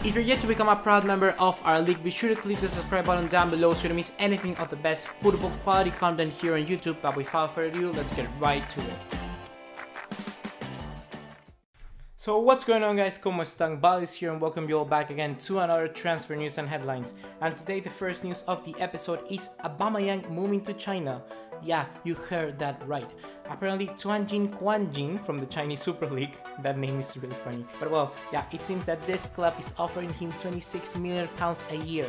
If you're yet to become a proud member of our league, be sure to click the subscribe button down below so you don't miss anything of the best football quality content here on YouTube. But without further ado, let's get right to it. So what's going on, guys? ¿Cómo están? BugaLuis here and welcome you all back again to another transfer news and headlines. And today the first news of the episode is Aubameyang moving to China. Yeah, you heard that right. Apparently Tianjin Quanjin from the Chinese Super League, that name is really funny. But well, yeah, it seems that this club is offering him £26 million a year.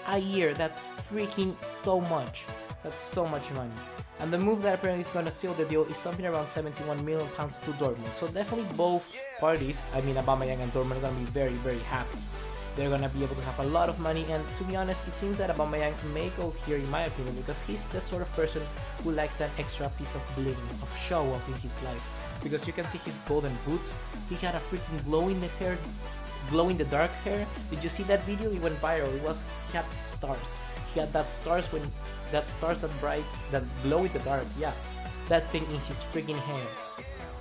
A year, that's freaking so much. That's so much money. And the move that apparently is going to seal the deal is something around £71 million to Dortmund. So definitely both parties, I mean Aubameyang and Dortmund, are going to be very, very happy. They're going to be able to have a lot of money, and to be honest, it seems that Aubameyang may go here in my opinion because he's the sort of person who likes that extra piece of bling, of show off in his life. Because you can see his golden boots, he had a freaking glow in the dark hair. Did you see that video? It went viral. He had stars. He had that stars that glow in the dark. Yeah, that thing in his freaking hair.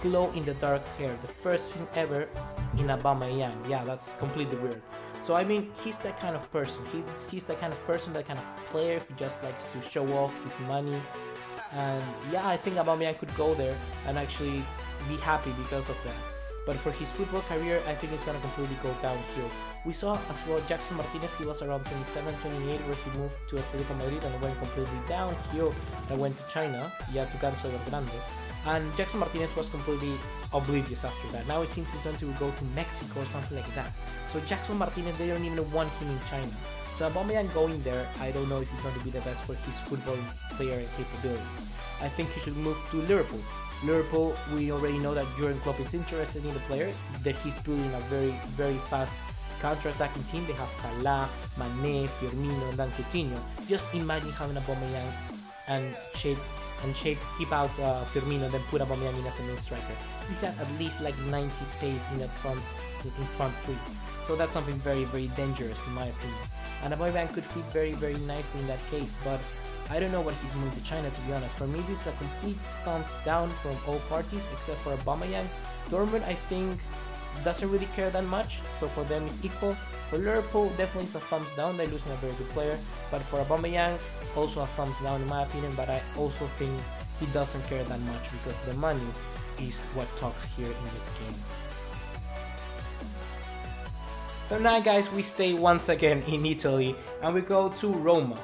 Glow in the dark hair. The first thing ever in Aubameyang. Yeah, that's completely weird. So I mean, he's that kind of person. He's that kind of person, that kind of player who just likes to show off his money. And yeah, I think Aubameyang could go there and actually be happy because of that. But for his football career, I think it's gonna completely go downhill. We saw as well Jackson Martinez. He was around 27, 28, where he moved to Atletico Madrid and went completely downhill and went to China, yeah, to Ganso del Grande. And Jackson Martinez was completely oblivious after that. Now it seems he's going to go to Mexico or something like that. So Jackson Martinez, they don't even want him in China. So Aubameyang going there, I don't know if he's going to be the best for his football player capability. I think he should move to Liverpool. Liverpool, we already know that Jurgen Klopp is interested in the player, that he's building a very, very fast counter-attacking team. They have Salah, Mane, Firmino, and Coutinho. Just imagine having Aubameyang and keep out Firmino, then put Aubameyang in as the main striker. You got at least like 90 pace in front three. So that's something very, very dangerous in my opinion. And Aubameyang could fit very, very nicely in that case, but I don't know what he's moving to China, to be honest. For me, this is a complete thumbs down from all parties except for Aubameyang. Dortmund, I think, doesn't really care that much, so for them it's equal. For Liverpool, definitely it's a thumbs down. They're losing a very good player. But for Aubameyang, also a thumbs down in my opinion. But I also think he doesn't care that much because the money is what talks here in this game. So now, guys, we stay once again in Italy and we go to Roma.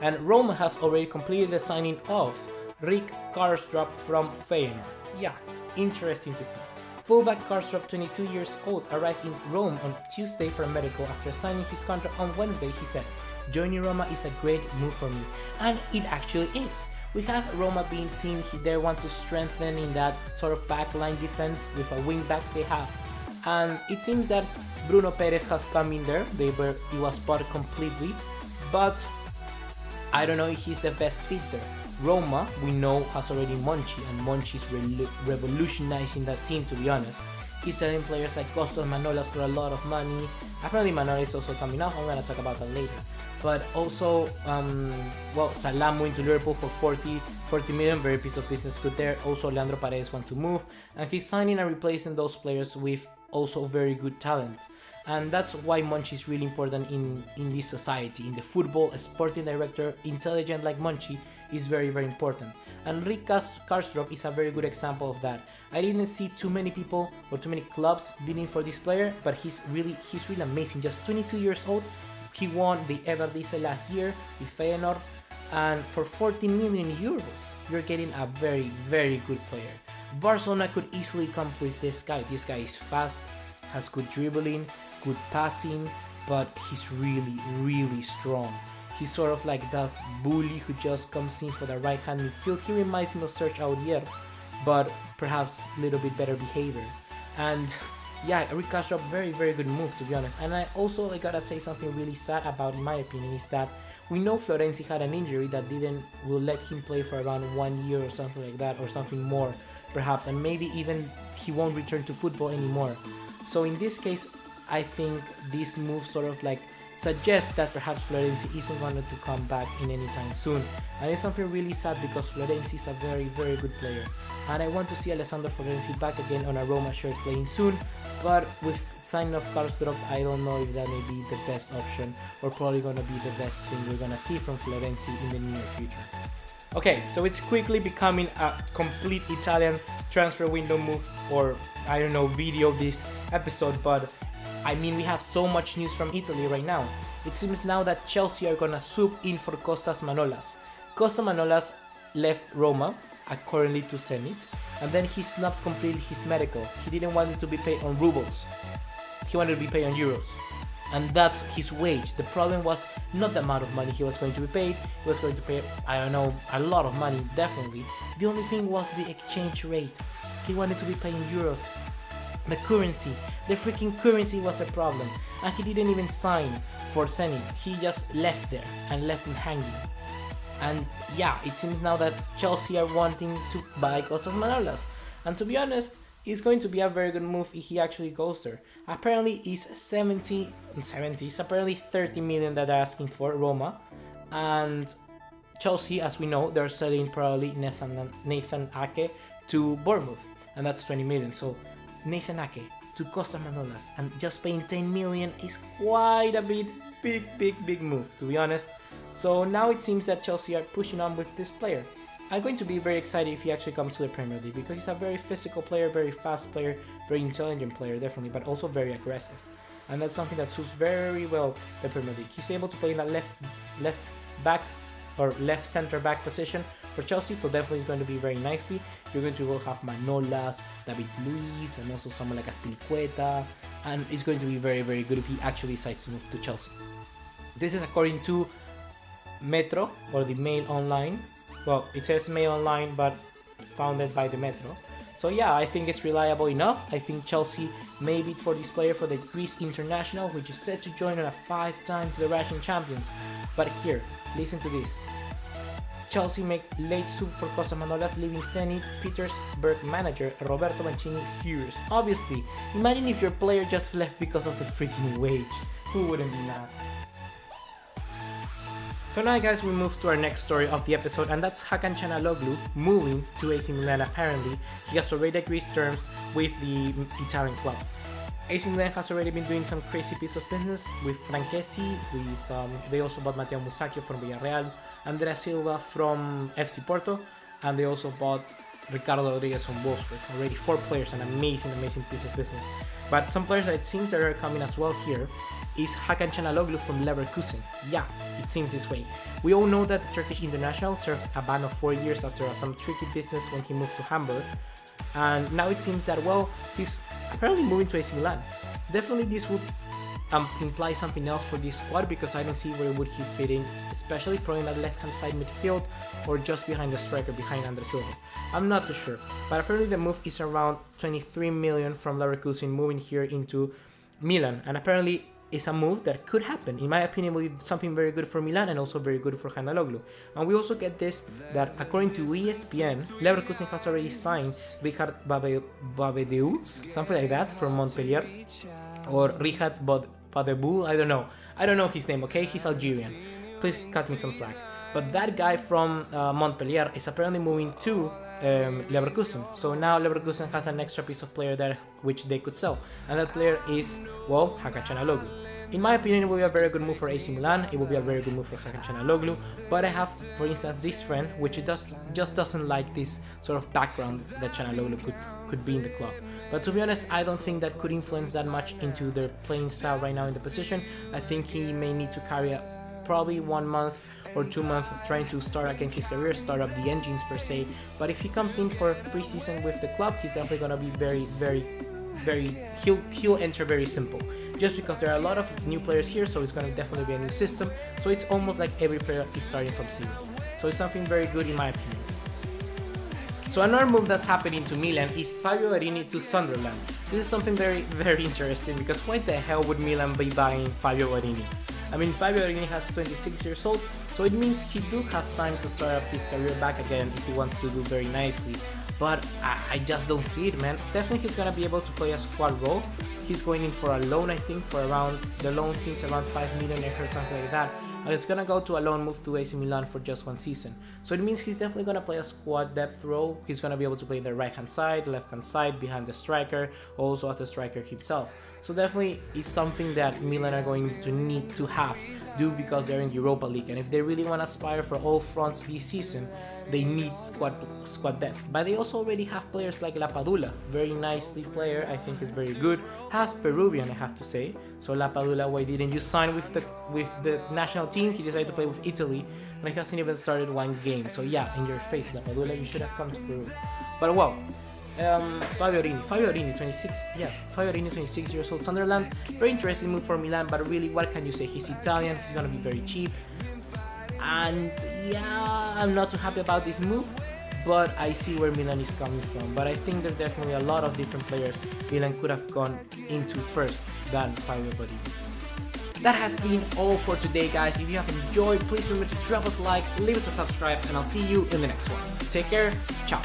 And Roma has already completed the signing of Rick Karstrup from Feyenoord. Yeah, interesting to see. Fullback Karstrup, 22 years old, arrived in Rome on Tuesday for a medical. After signing his contract on Wednesday, he said, "Joining Roma is a great move for me." And it actually is. We have Roma being seen, they want to strengthen in that sort of backline defense with a wing backs they have. And it seems that Bruno Perez has come in there. He was bought completely, but I don't know if he's the best fit there. Roma, we know, has already Monchi, and Monchi's revolutionizing that team, to be honest. He's selling players like Costas Manolas for a lot of money. Apparently Manolas is also coming up, I'm going to talk about that later. But also, well, Salah moving to Liverpool for 40 million, very piece of business good there. Also, Leandro Paredes wants to move, and he's signing and replacing those players with also very good talent. And that's why Monchi is really important in this society. In the football, a sporting director, intelligent like Monchi, is very, very important. And Rick Karstrup is a very good example of that. I didn't see too many people or too many clubs bidding for this player, but he's really amazing. Just 22 years old, he won the Eredivisie last year with Feyenoord, and for 40 million euros, you're getting a very, very good player. Barcelona could easily come with this guy. This guy is fast, has good dribbling, good passing, but he's really, really strong. He's sort of like that bully who just comes in for the right hand midfield. He reminds me of Serge Aurier, but perhaps a little bit better behavior. And yeah, Rick Karstrup, very, very good move, to be honest. And I gotta say something really sad about, in my opinion, is that we know Florenzi had an injury that will let him play for around 1 year or something like that, or something more perhaps, and maybe even he won't return to football anymore. So in this case, I think this move sort of like suggests that perhaps Florenzi isn't going to come back in any time soon. And it's something really sad because Florenzi is a very, very good player. And I want to see Alessandro Florenzi back again on a Roma shirt playing soon. But with signing of Carlos Drop, I don't know if that may be the best option or probably going to be the best thing we're going to see from Florenzi in the near future. Okay, so it's quickly becoming a complete Italian transfer window move, or I don't know, video this episode, but I mean, we have so much news from Italy right now. It seems now that Chelsea are gonna swoop in for Costas Manolas. Costa Manolas left Roma, accordingly to Zenit, and then he snubbed completely his medical. He didn't want it to be paid on rubles. He wanted to be paid on euros. And that's his wage. The problem was not the amount of money he was going to be paid. He was going to pay, I don't know, a lot of money, definitely. The only thing was the exchange rate. He wanted to be paid in euros. The currency, the freaking currency was a problem. And he didn't even sign for Zenit. He just left there and left him hanging. And yeah, it seems now that Chelsea are wanting to buy Costas Manolas. And to be honest, it's going to be a very good move if he actually goes there. Apparently it's it's apparently 30 million that they're asking for Roma, and Chelsea, as we know, they're selling probably Nathan Ake to Bournemouth, and that's 20 million. So Nathan Ake to Costa Manolas and just paying 10 million is quite a big move, to be honest. So now it seems that Chelsea are pushing on with this player. I'm going to be very excited if he actually comes to the Premier League because he's a very physical player, very fast player, very intelligent player, definitely, but also very aggressive. And that's something that suits very well the Premier League. He's able to play in that left back or left center back position for Chelsea, so definitely it's going to be very nicely. You're going to have Manolas, David Luiz, and also someone like Aspilicueta, and it's going to be very, very good if he actually decides to move to Chelsea. This is according to Metro, or the Mail Online. Well, it says Mail Online, but founded by the Metro. So yeah, I think it's reliable enough. I think Chelsea may bid for this player for the Greece International, which is set to join on a 5-time to the Russian champions. But here, listen to this. Chelsea make late soup for Costa Manolas, leaving Zenit Petersburg manager Roberto Mancini furious. Obviously, imagine if your player just left because of the freaking wage. Who wouldn't be mad? So now guys, we move to our next story of the episode, and that's Hakan Calhanoglu moving to AC Milan. Apparently, he has already agreed terms with the Italian club. AC Milan has already been doing some crazy piece of business with Franchesi, they also bought Matteo Musacchio from Villarreal, Andrea Silva from FC Porto, and they also bought Ricardo Rodriguez from Wolfsburg. Already 4 players, an amazing piece of business. But some players that it seems that are coming as well here is Hakan Calhanoglu from Leverkusen. Yeah, it seems this way. We all know that the Turkish international served a ban of 4 years after some tricky business when he moved to Hamburg. And now it seems that, well, he's apparently moving to AC Milan. Definitely this would imply something else for this squad, because I don't see where would he fit in, especially probably at left-hand side midfield or just behind the striker, behind Andre Silva. I'm not too sure, but apparently the move is around 23 million from Leverkusen moving here into Milan, and apparently it's a move that could happen. In my opinion, will be something very good for Milan and also very good for Calhanoglu. And we also get this, that according to ESPN, Leverkusen has already signed Richard Babedeus, something like that, from Montpellier, or Richard Badebu, I don't know his name, okay? He's Algerian. Please cut me some slack. But that guy from Montpellier is apparently moving to Leverkusen. So now Leverkusen has an extra piece of player there which they could sell. And that player is, well, Hakan Calhanoglu. In my opinion, it will be a very good move for AC Milan. It will be a very good move for Hakan Calhanoglu. But I have, for instance, this friend, which just doesn't like this sort of background that Calhanoglu could be in the club. But to be honest, I don't think that could influence that much into their playing style right now in the position. I think he may need to carry probably 1 month or 2 months trying to start again his career, start up the engines per se. But if he comes in for pre-season with the club, he's definitely gonna be he'll enter very simple. Just because there are a lot of new players here, so it's gonna definitely be a new system. So it's almost like every player is starting from zero. So it's something very good in my opinion. So another move that's happening to Milan is Fabio Borini to Sunderland. This is something very interesting, because why the hell would Milan be buying Fabio Borini? I mean, Fabio Borini has 26 years old, so it means he do have time to start up his career back again if he wants to do very nicely but I just don't see it, man. Definitely he's gonna be able to play a squad role. He's going in for a loan, I think, for around, the loan fees around 5 million or something like that. And it's gonna go to a loan move to AC Milan for just 1 season. So it means he's definitely gonna play a squad depth role. He's gonna be able to play the right hand side, left hand side, behind the striker, also as the striker himself. So definitely is something that Milan are going to need to do because they're in the Europa League. And if they really want to aspire for all fronts this season, they need squad depth. But they also already have players like Lapadula, very nicely player, I think is very good. Has Peruvian, I have to say. So Lapadula, why didn't you sign with the national team? He decided to play with Italy, and he hasn't even started 1 game. So yeah, in your face, Lapadula, you should have come to Peru. But well, Fabio Borini, 26, yeah, Fabio Borini, 26 years old, Sunderland. Very interesting move for Milan, but really, what can you say? He's Italian, he's gonna be very cheap. And yeah, I'm not too happy about this move, but I see where Milan is coming from. But I think there are definitely a lot of different players Milan could have gone into first than Fabio Borini. That has been all for today, guys. If you have enjoyed, please remember to drop us a like, leave us a subscribe, and I'll see you in the next one. Take care, ciao.